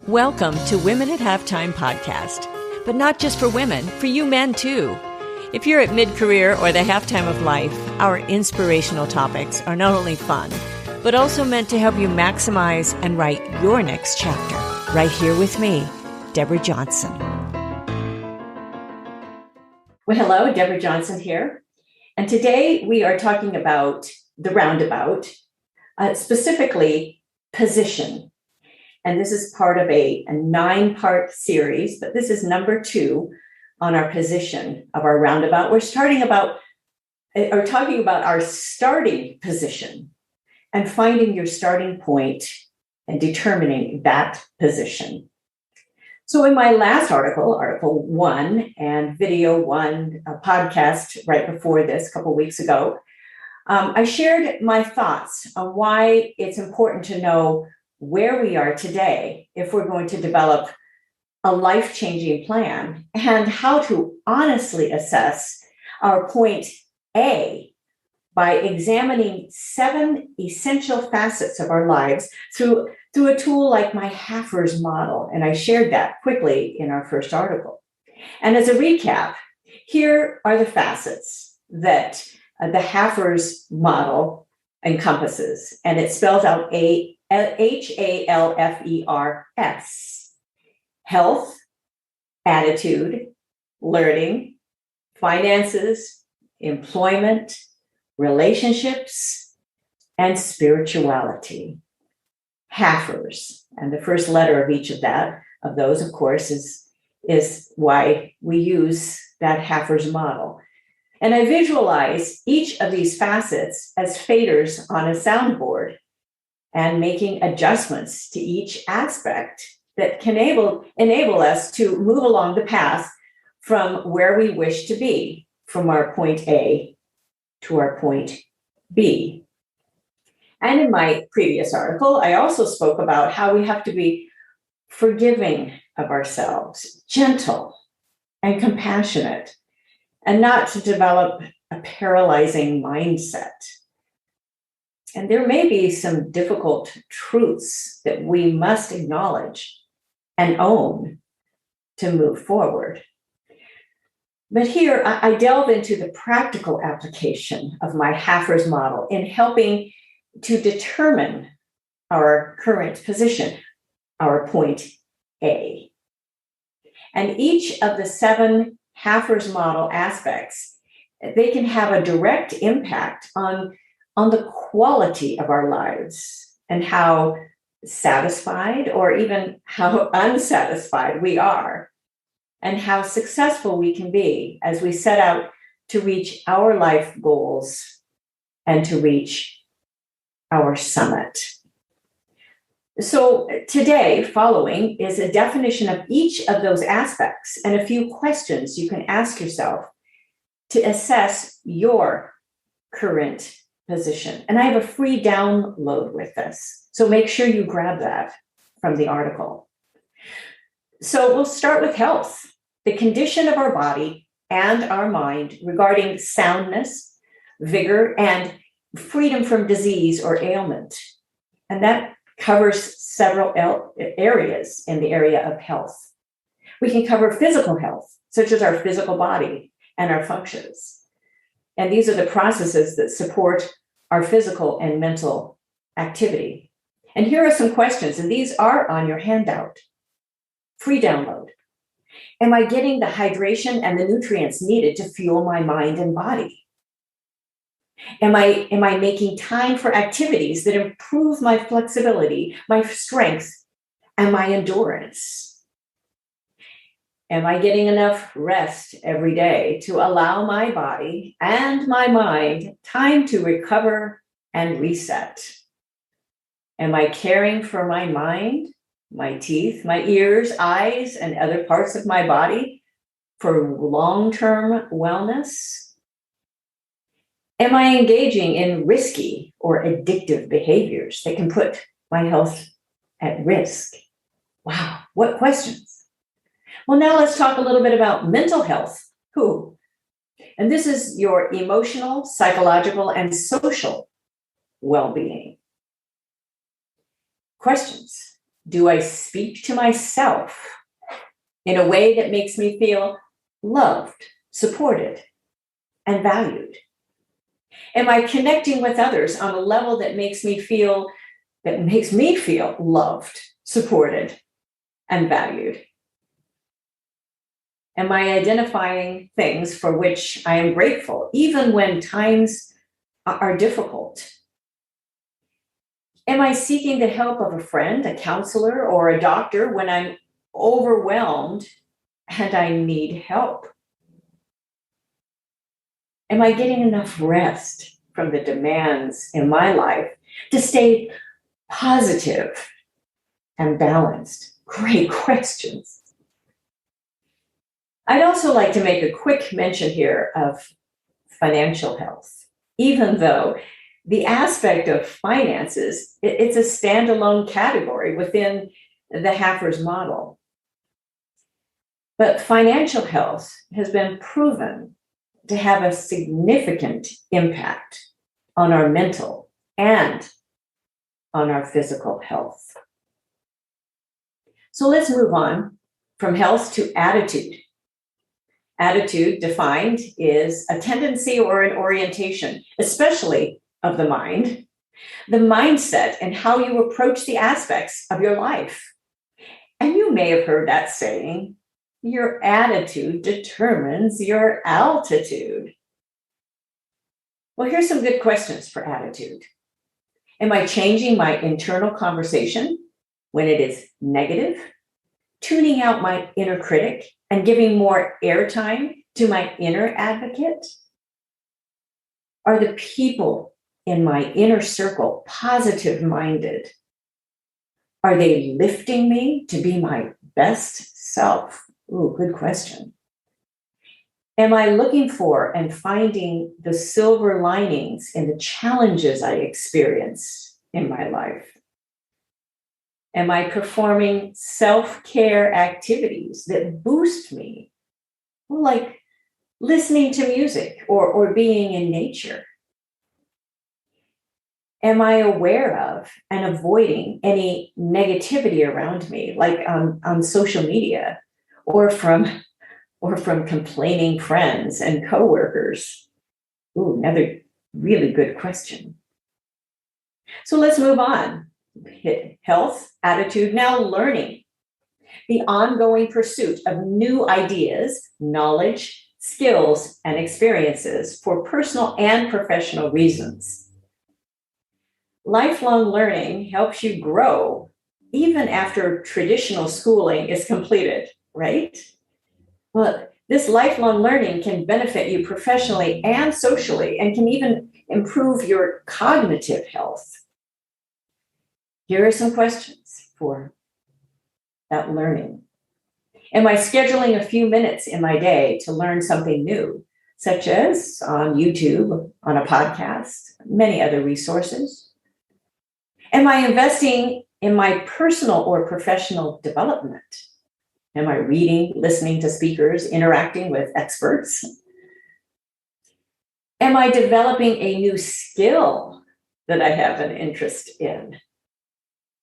Welcome to Women at Halftime podcast, but not just for women, for you men too. If you're at mid-career or the halftime of life, our inspirational topics are not only fun, but also meant to help you maximize and write your next chapter. Right here with me, Deborah Johnson. Well, hello, Deborah Johnson here. And today we are talking about the roundabout, specifically position. And this is part of a 9-part series, but this is number 2 on our position of our roundabout. We're talking about our starting position and finding your starting point and determining that position. So in my last article 1 and video 1, a podcast right before this, a couple of weeks ago, I shared my thoughts on why it's important to know where we are today if we're going to develop a life-changing plan, and how to honestly assess our point A by examining 7 essential facets of our lives through a tool like my Haffer's model. And I shared that quickly in our first article. And as a recap, here are the facets that the Haffer's model encompasses, and it spells out HALFERS: health, attitude, learning, finances, employment, relationships, and spirituality. Haffer's, and the first letter of each of those, of course, is why we use that Haffer's model. And I visualize each of these facets as faders on a soundboard, and making adjustments to each aspect that can enable us to move along the path from where we wish to be, from our point A to our point B. And in my previous article, I also spoke about how we have to be forgiving of ourselves, gentle and compassionate, and not to develop a paralyzing mindset. And there may be some difficult truths that we must acknowledge and own to move forward. But here I delve into the practical application of my Haffer's model in helping to determine our current position, our point A. And each of the 7 Haffer's model aspects, they can have a direct impact on the quality of our lives and how satisfied or even how unsatisfied we are, and how successful we can be as we set out to reach our life goals and to reach our summit. So today, following is a definition of each of those aspects and a few questions you can ask yourself to assess your current position. And I have a free download with this, so make sure you grab that from the article. So we'll start with health, the condition of our body and our mind regarding soundness, vigor, and freedom from disease or ailment. And that covers several areas in the area of health. We can cover physical health, such as our physical body and our functions. And these are the processes that support our physical and mental activity. And here are some questions, and these are on your handout. Free download. Am I getting the hydration and the nutrients needed to fuel my mind and body? Am I making time for activities that improve my flexibility, my strength, and my endurance? Am I getting enough rest every day to allow my body and my mind time to recover and reset? Am I caring for my mind, my teeth, my ears, eyes, and other parts of my body for long-term wellness? Am I engaging in risky or addictive behaviors that can put my health at risk? Wow, what questions? Well, now let's talk a little bit about mental health. And this is your emotional, psychological, and social well-being. Questions. Do I speak to myself in a way that makes me feel loved, supported, and valued? Am I connecting with others on a level that makes me feel loved, supported, and valued? Am I identifying things for which I am grateful, even when times are difficult? Am I seeking the help of a friend, a counselor, or a doctor when I'm overwhelmed and I need help? Am I getting enough rest from the demands in my life to stay positive and balanced? Great questions. I'd also like to make a quick mention here of financial health, even though the aspect of finances, it's a standalone category within the Haffer's model. But financial health has been proven to have a significant impact on our mental and on our physical health. So let's move on from health to attitude. Attitude, defined, is a tendency or an orientation, especially of the mind, the mindset and how you approach the aspects of your life. And you may have heard that saying, your attitude determines your altitude. Well, here's some good questions for attitude. Am I changing my internal conversation when it is negative? Tuning out my inner critic and giving more airtime to my inner advocate? Are the people in my inner circle positive-minded? Are they lifting me to be my best self? Ooh, good question. Am I looking for and finding the silver linings in the challenges I experience in my life? Am I performing self-care activities that boost me? Well, like listening to music or being in nature? Am I aware of and avoiding any negativity around me, like on social media or from complaining friends and coworkers? Ooh, another really good question. So let's move on. Health, attitude, now learning. The ongoing pursuit of new ideas, knowledge, skills, and experiences for personal and professional reasons. Lifelong learning helps you grow even after traditional schooling is completed, right? Well, this lifelong learning can benefit you professionally and socially and can even improve your cognitive health. Here are some questions for that learning. Am I scheduling a few minutes in my day to learn something new, such as on YouTube, on a podcast, many other resources? Am I investing in my personal or professional development? Am I reading, listening to speakers, interacting with experts? Am I developing a new skill that I have an interest in?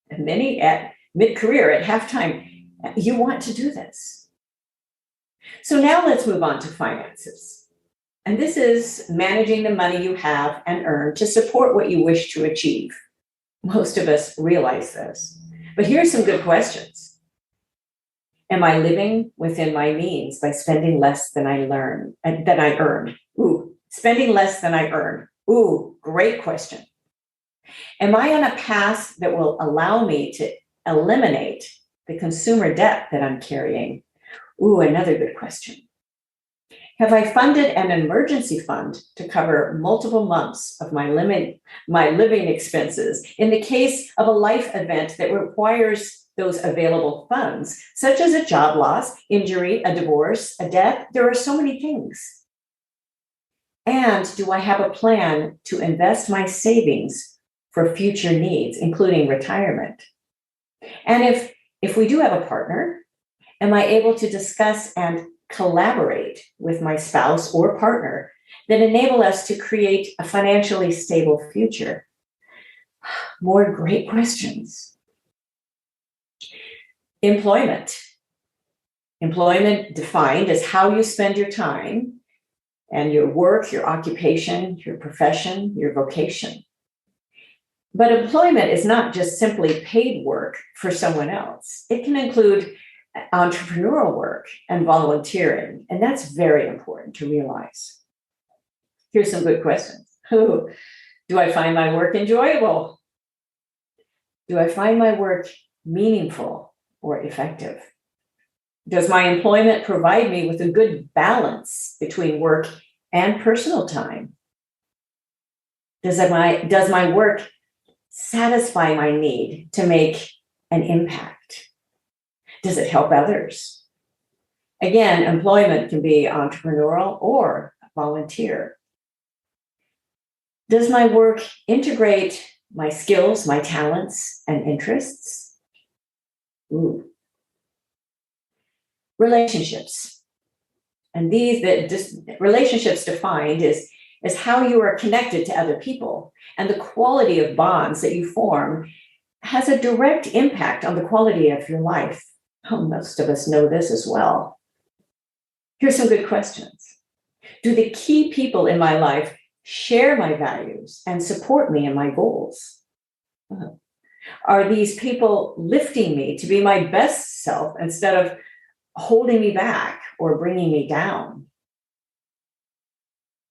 And many at mid-career, at halftime, you want to do this. So now let's move on to finances. And this is managing the money you have and earn to support what you wish to achieve. Most of us realize this. But here's some good questions. Am I living within my means by spending less than I earn? Ooh, spending less than I earn. Ooh, great question. Am I on a path that will allow me to eliminate the consumer debt that I'm carrying? Ooh, another good question. Have I funded an emergency fund to cover multiple months of my living expenses in the case of a life event that requires those available funds, such as a job loss, injury, a divorce, a death? There are so many things. And do I have a plan to invest my savings for future needs, including retirement? And if we do have a partner, am I able to discuss and collaborate with my spouse or partner that enable us to create a financially stable future? More great questions. Employment. Employment defined as how you spend your time and your work, your occupation, your profession, your vocation. But employment is not just simply paid work for someone else. It can include entrepreneurial work and volunteering, and that's very important to realize. Here's some good questions. Do I find my work enjoyable? Do I find my work meaningful or effective? Does my employment provide me with a good balance between work and personal time? Does my work satisfy my need to make an impact? Does it help others? Again, employment can be entrepreneurial or volunteer. Does my work integrate my skills, my talents, and interests? Ooh. Relationships. And relationships defined is how you are connected to other people, and the quality of bonds that you form has a direct impact on the quality of your life. Oh, most of us know this as well. Here's some good questions. Do the key people in my life share my values and support me in my goals? Are these people lifting me to be my best self instead of holding me back or bringing me down?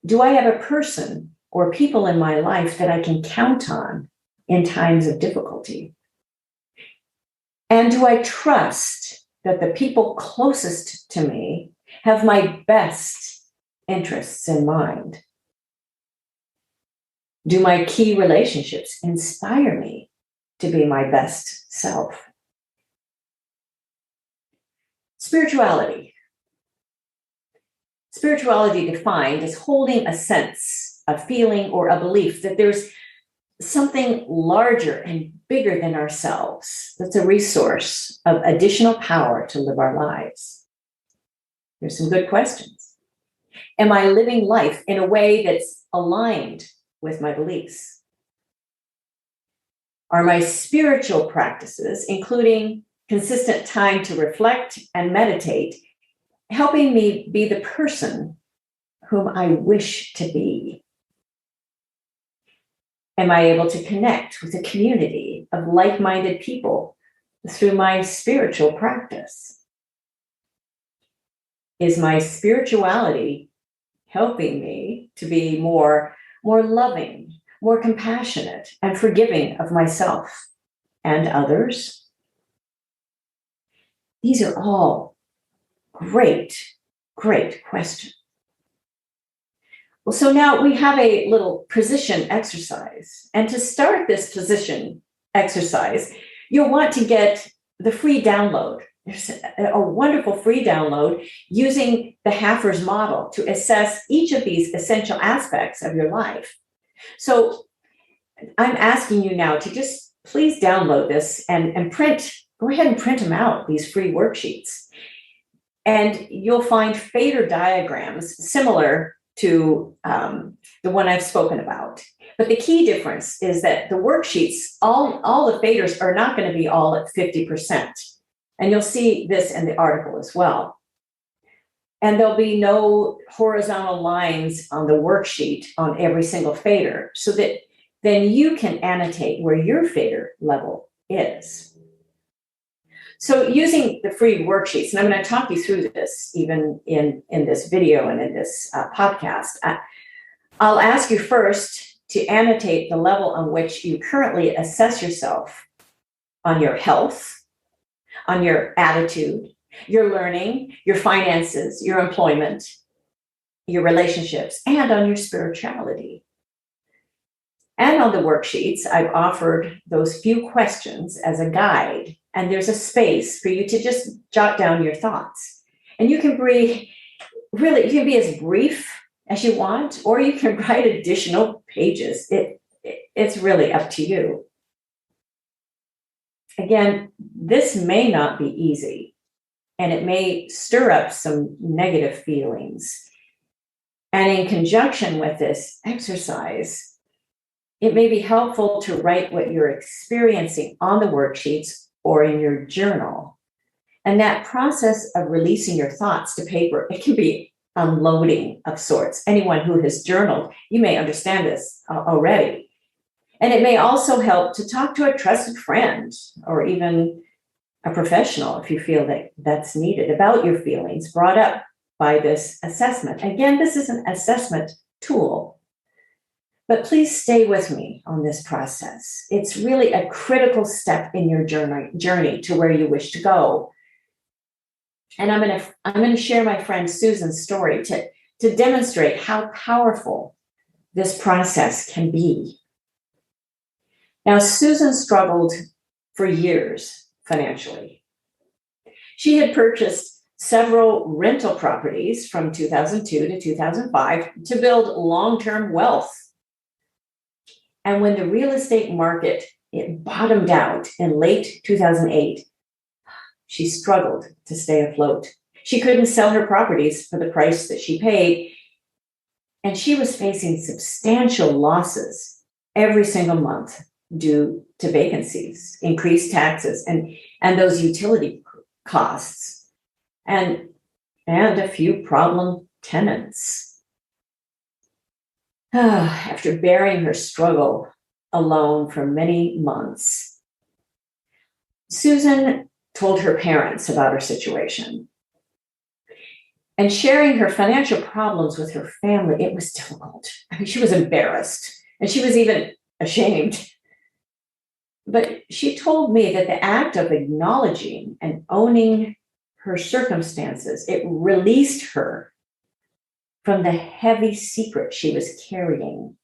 Do I have a person or people in my life that I can count on in times of difficulty? And do I trust that the people closest to me have my best interests in mind? Do my key relationships inspire me to be my best self? Spirituality. Spirituality defined as holding a sense, a feeling, or a belief that there's something larger and bigger than ourselves that's a resource of additional power to live our lives. Here's some good questions. Am I living life in a way that's aligned with my beliefs? Are my spiritual practices, including consistent time to reflect and meditate, helping me be the person whom I wish to be? Am I able to connect with a community of like-minded people through my spiritual practice? Is my spirituality helping me to be more loving, more compassionate, and forgiving of myself and others? These are all great questions. Well, so now we have a little position exercise. And to start this position exercise, you'll want to get the free download. There's a wonderful free download using the Haffer's model to assess each of these essential aspects of your life. So I'm asking you now to just please download this and go ahead and print them out, these free worksheets. And you'll find fader diagrams similar to the one I've spoken about. But the key difference is that the worksheets, all the faders are not going to be all at 50%. And you'll see this in the article as well. And there'll be no horizontal lines on the worksheet on every single fader, so that then you can annotate where your fader level is. So using the free worksheets, and I'm going to talk you through this even in this video and in this podcast, I'll ask you first to annotate the level on which you currently assess yourself on your health, on your attitude, your learning, your finances, your employment, your relationships, and on your spirituality. And on the worksheets, I've offered those few questions as a guide, and there's a space for you to just jot down your thoughts. And you can be as brief as you want, or you can write additional pages. It's really up to you. Again, this may not be easy, and it may stir up some negative feelings. And in conjunction with this exercise, it may be helpful to write what you're experiencing on the worksheets or in your journal And that process of releasing your thoughts to paper, it can be unloading of sorts. Anyone who has journaled, you may understand this already. And it may also help to talk to a trusted friend or even a professional if you feel that that's needed about your feelings brought up by this assessment. Again, this is an assessment tool, but please stay with me on this process. It's really a critical step in your journey to where you wish to go. And I'm going to share my friend Susan's story to demonstrate how powerful this process can be. Now, Susan struggled for years financially. She had purchased several rental properties from 2002 to 2005 to build long-term wealth. And when the real estate market, it bottomed out in late 2008, she struggled to stay afloat. She couldn't sell her properties for the price that she paid, and she was facing substantial losses every single month due to vacancies, increased taxes, and those utility costs, and a few problem tenants. After bearing her struggle alone for many months, Susan told her parents about her situation. And sharing her financial problems with her family, it was difficult. I mean, she was embarrassed and she was even ashamed. But she told me that the act of acknowledging and owning her circumstances, it released her from the heavy secret she was carrying.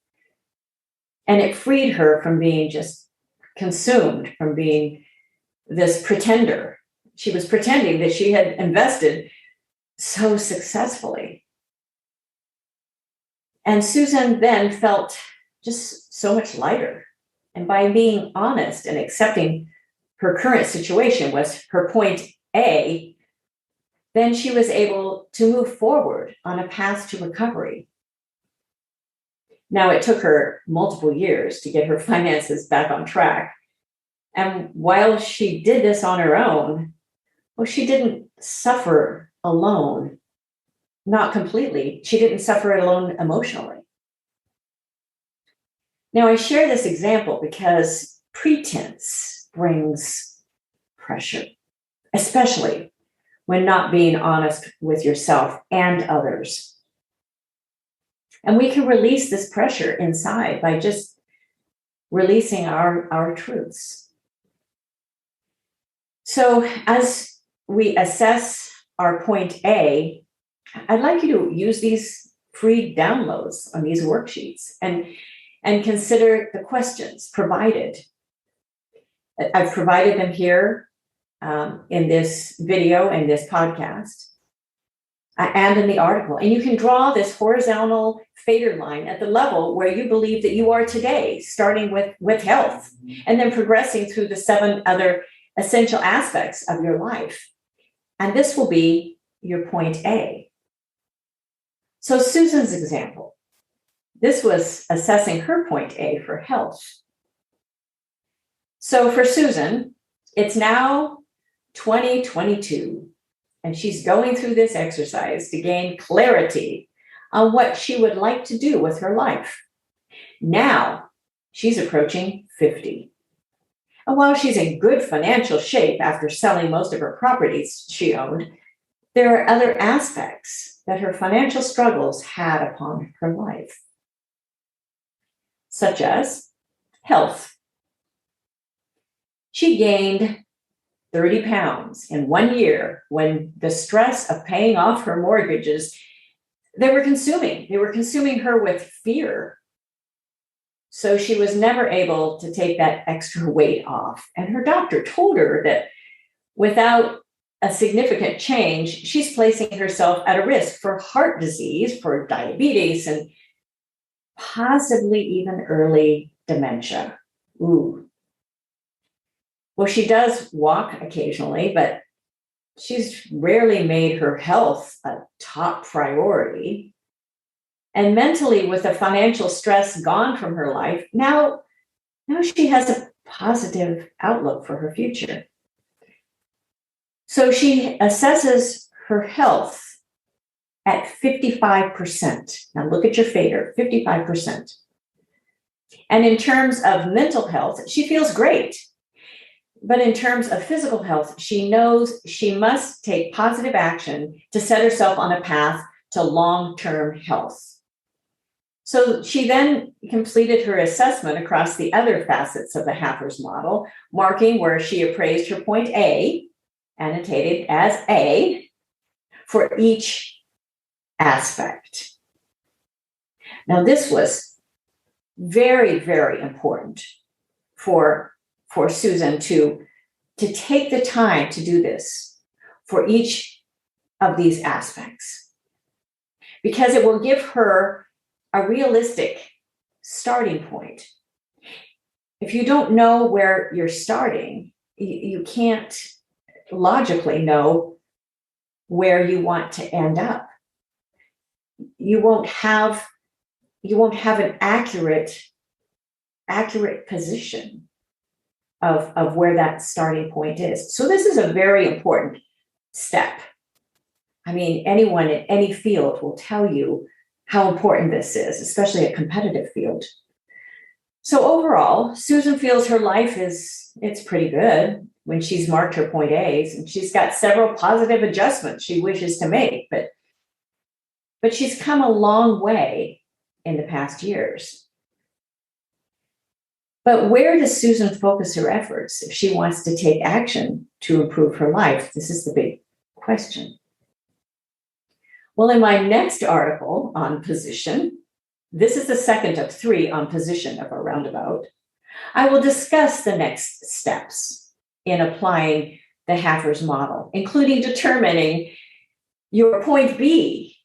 And it freed her from being just consumed, from being this pretender. She was pretending that she had invested so successfully. And Susan then felt just so much lighter. And by being honest and accepting her current situation was her point A, then she was able to move forward on a path to recovery. Now, it took her multiple years to get her finances back on track. And while she did this on her own, well, she didn't suffer alone. Not completely. She didn't suffer alone emotionally. Now, I share this example because pretense brings pressure, especially when not being honest with yourself and others. And we can release this pressure inside by just releasing our truths. So as we assess our point A, I'd like you to use these free downloads on these worksheets and consider the questions provided. I've provided them here in this video and this podcast and in the article. And you can draw this horizontal fader line at the level where you believe that you are today, starting with health and then progressing through the 7 other essential aspects of your life. And this will be your point A. So Susan's example, this was assessing her point A for health. So for Susan, it's now 2022, and she's going through this exercise to gain clarity on what she would like to do with her life. Now, she's approaching 50. And while she's in good financial shape after selling most of her properties she owned, there are other aspects that her financial struggles had upon her life, such as health. She gained 30 pounds in 1 year when the stress of paying off her mortgages, they were consuming her with fear. So she was never able to take that extra weight off. And her doctor told her that without a significant change, she's placing herself at a risk for heart disease, for diabetes, and possibly even early dementia. Ooh. Well, she does walk occasionally, but she's rarely made her health a top priority. And mentally, with the financial stress gone from her life, now she has a positive outlook for her future. So she assesses her health at 55%. Now look at your fader, 55%. And in terms of mental health, she feels great. But in terms of physical health, she knows she must take positive action to set herself on a path to long-term health. So she then completed her assessment across the other facets of the Haffers model, marking where she appraised her point A, annotated as A, for each aspect. Now, this was very, very important for Susan to take the time to do this for each of these aspects, because it will give her a realistic starting point. If you don't know where you're starting, you can't logically know where you want to end up. You won't have an accurate position of where that starting point is. So this is a very important step. I mean, anyone in any field will tell you how important this is, especially a competitive field. So overall, Susan feels her life it's pretty good when she's marked her point A's, and she's got several positive adjustments she wishes to make, but she's come a long way in the past years. But where does Susan focus her efforts if she wants to take action to improve her life? This is the big question. Well, in my next article on position, this is the second of 3 on position of our roundabout, I will discuss the next steps in applying the Haffers model, including determining your point B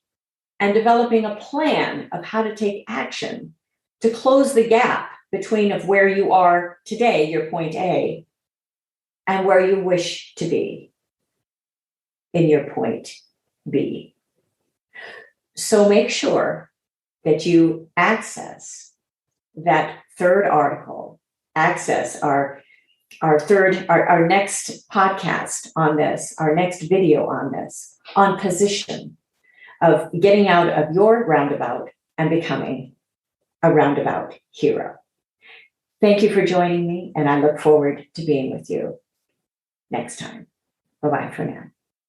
and developing a plan of how to take action to close the gap between of where you are today, your point A, and where you wish to be in your point B. So make sure that you access that third article, access our next podcast on this, our next video on this, on position of getting out of your roundabout and becoming a roundabout hero. Thank you for joining me, and I look forward to being with you next time. Bye-bye for now.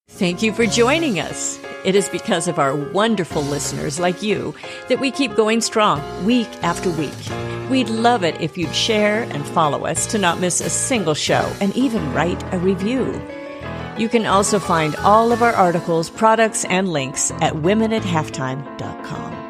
Thank you for joining us. It is because of our wonderful listeners like you that we keep going strong week after week. We'd love it if you'd share and follow us to not miss a single show and even write a review. You can also find all of our articles, products, and links at womenathalftime.com.